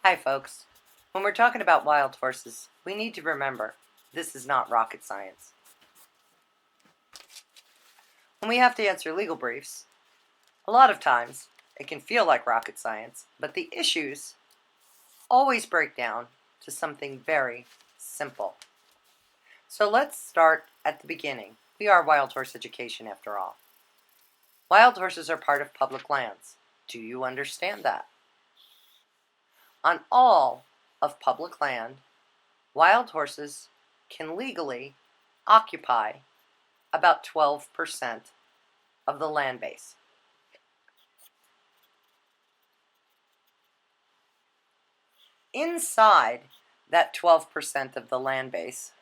Hi folks. When we're talking about wild horses, we need to remember this is not rocket science. When we have to answer legal briefs, a lot of times it can feel like rocket science, but the issues always break down to something very simple. So let's start at the beginning. We are wild horse education after all. Wild horses are part of public lands. Do you understand that? On all of public land, wild horses can legally occupy about 12% of the land base. Inside that 12% of the land base,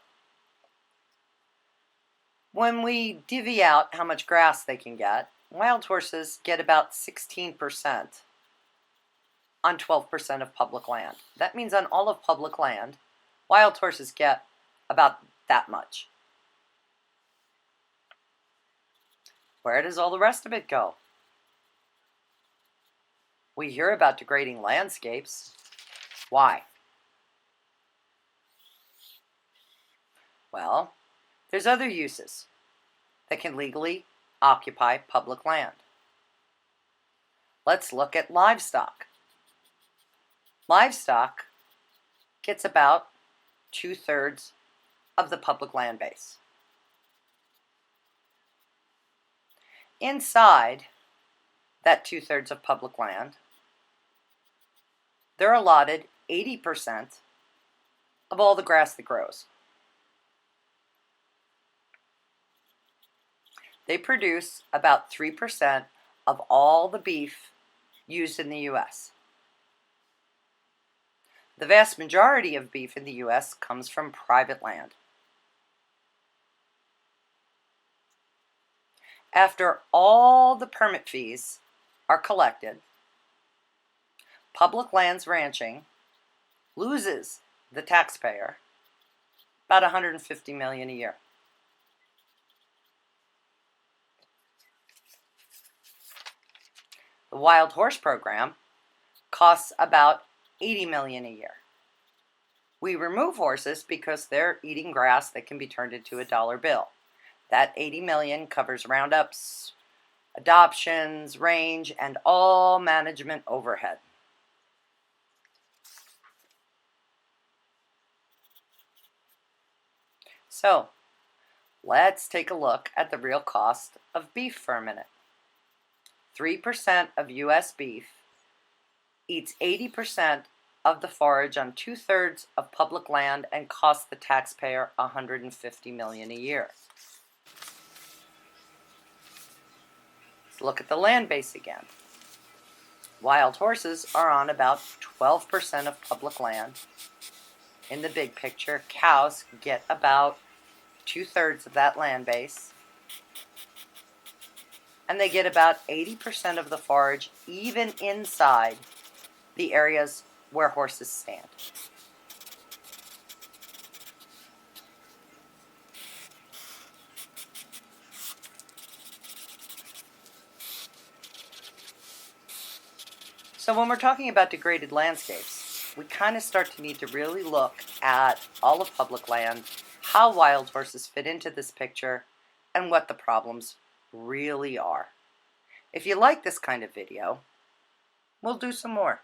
when we divvy out how much grass they can get, wild horses get about 16% on 12% of public land. That means on all of public land, wild horses get about that much. Where does all the rest of it go? We hear about degrading landscapes. Why? Well, there's other uses that can legally occupy public land. Let's look at livestock. Livestock gets about 2/3 of the public land base. Inside that 2/3 of public land, they're allotted 80% of all the grass that grows. They produce about 3% of all the beef used in the U.S. The vast majority of beef in the U.S. comes from private land. After all the permit fees are collected, public lands ranching loses the taxpayer about $150 million a year. The wild horse program costs about $80 million a year. We remove horses because they're eating grass that can be turned into a dollar bill. That $80 million covers roundups, adoptions, range, and all management overhead. So, let's take a look at the real cost of beef for a minute. 3% of U.S. beef eats 80% of the forage on 2/3 of public land and costs the taxpayer $150 million a year. Let's look at the land base again. Wild horses are on about 12% of public land. In the big picture, cows get about 2/3 of that land base, and they get about 80% of the forage even inside the areas where horses stand. So when we're talking about degraded landscapes, we kind of start to need to really look at all of public land, how wild horses fit into this picture, and what the problems really are. If you like this kind of video, we'll do some more.